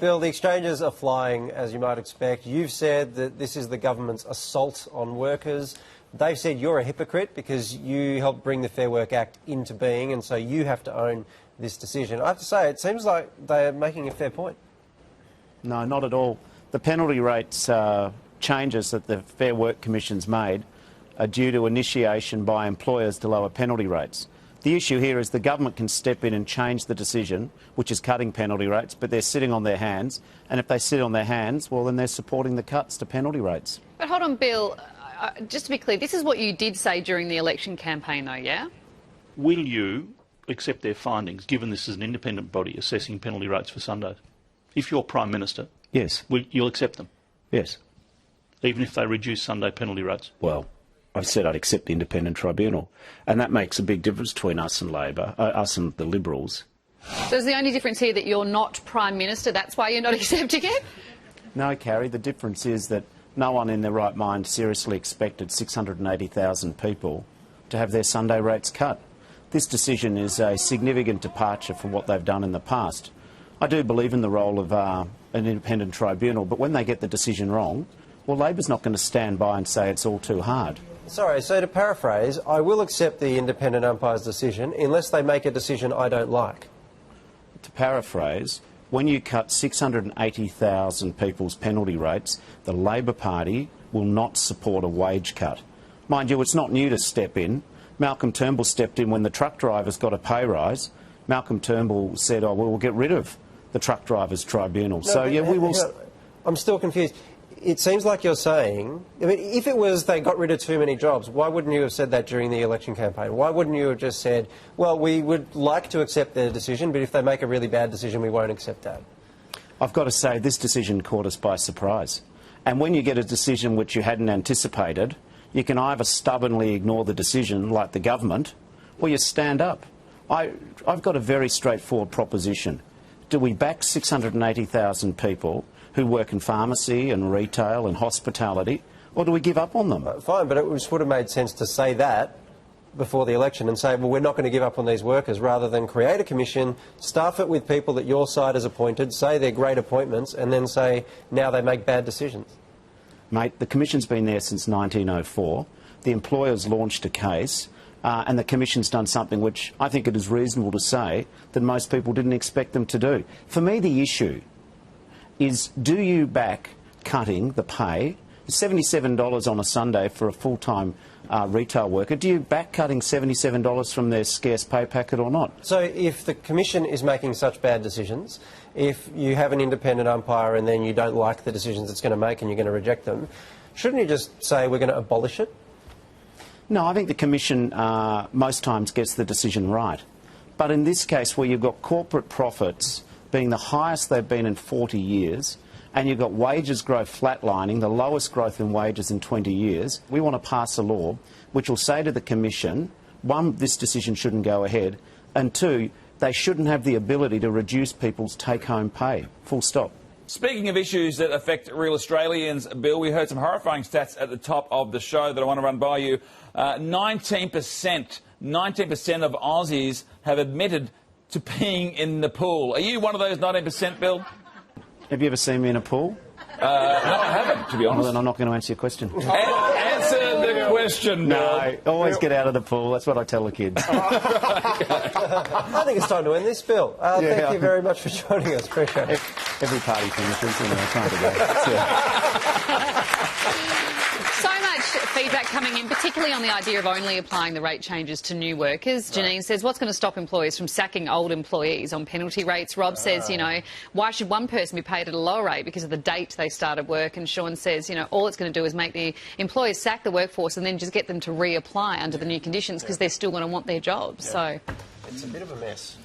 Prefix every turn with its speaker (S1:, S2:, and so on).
S1: Bill, the exchanges are flying, as you might expect. You've said that this is the government's assault on workers. They've said you're a hypocrite because you helped bring the Fair Work Act into being, and so you have to own this decision. I have to say, it seems like they're making a fair point.
S2: No, not at all. The penalty rates changes that the Fair Work Commission's made are due to initiation by employers to lower penalty rates. The issue here is the government can step in and change the decision, which is cutting penalty rates, but they're sitting on their hands. And if they sit on their hands, well, then they're supporting the cuts to penalty rates.
S3: But hold on, Bill. Just to be clear, this is what you did say during the election campaign, though, yeah?
S4: Will you accept their findings, given this is an independent body assessing penalty rates for Sundays? If you're Prime Minister,
S2: yes,
S4: you'll accept them?
S2: Yes.
S4: Even if they reduce Sunday penalty rates?
S2: Well, I said I'd accept the independent tribunal, and that makes a big difference between us and Labor, us and the Liberals.
S3: So is the only difference here that you're not Prime Minister? That's why you're not accepting it?
S2: No, Carrie, the difference is that no one in their right mind seriously expected 680,000 people to have their Sunday rates cut. This decision is a significant departure from what they've done in the past. I do believe in the role of an independent tribunal, but when they get the decision wrong, well, Labor's not going to stand by and say it's all too hard.
S1: Sorry, so to paraphrase, I will accept the independent umpire's decision unless they make a decision I don't like.
S2: To paraphrase, when you cut 680,000 people's penalty rates, the Labor Party will not support a wage cut. Mind you, it's not new to step in. Malcolm Turnbull stepped in when the truck drivers got a pay rise. Malcolm Turnbull said, oh, well, we'll get rid of the truck drivers' tribunal.
S1: No, so, yeah, we will... I'm still confused. It seems like you're saying, I mean, if it was they got rid of too many jobs, why wouldn't you have said that during the election campaign? Why wouldn't you have just said, well, we would like to accept their decision, but if they make a really bad decision, we won't accept that?
S2: I've got to say, this decision caught us by surprise. And when you get a decision which you hadn't anticipated, you can either stubbornly ignore the decision, like the government, or you stand up. I've got a very straightforward proposition. Do we back 680,000 people who work in pharmacy and retail and hospitality, or do we give up on them?
S1: Fine, but it would have made sense to say that before the election and say, well, we're not going to give up on these workers, rather than create a commission, staff it with people that your side has appointed, say they're great appointments, and then say now they make bad decisions.
S2: Mate, the commission's been there since 1904. The employers launched a case, and the commission's done something which I think it is reasonable to say that most people didn't expect them to do. For me, the issue is, do you back cutting the pay? $77 on a Sunday for a full-time retail worker. Do you back cutting $77 from their scarce pay packet or not?
S1: So if the Commission is making such bad decisions, if you have an independent umpire and then you don't like the decisions it's going to make and you're going to reject them, shouldn't you just say we're going to abolish it?
S2: No, I think the Commission most times gets the decision right. But in this case, where you've got corporate profits being the highest they've been in 40 years, and you've got wages growth flatlining, the lowest growth in wages in 20 years, we want to pass a law which will say to the Commission, one, this decision shouldn't go ahead, and two, they shouldn't have the ability to reduce people's take-home pay. Full stop.
S5: Speaking of issues that affect real Australians, Bill, we heard some horrifying stats at the top of the show that I want to run by you. 19% of Aussies have admitted to peeing in the pool. Are you one of those 19%, Bill?
S2: Have you ever seen me in a pool?
S5: No, I haven't, to be honest.
S2: Well, then I'm not going to answer your question.
S5: Answer the question, Bill.
S2: No, always get out of the pool. That's what I tell the kids.
S1: I think it's time to end this, Bill. Thank you very much for joining us. Appreciate it.
S2: Every party finishes, you know, time to go.
S3: So much feedback coming in, particularly on the idea of only applying the rate changes to new workers. Janine says, what's going to stop employers from sacking old employees on penalty rates? Rob says, you know, why should one person be paid at a lower rate because of the date they started work? And Sean says, you know, all it's going to do is make the employers sack the workforce and then just get them to reapply under the new conditions because they're still going to want their jobs. So
S1: it's a bit of a mess.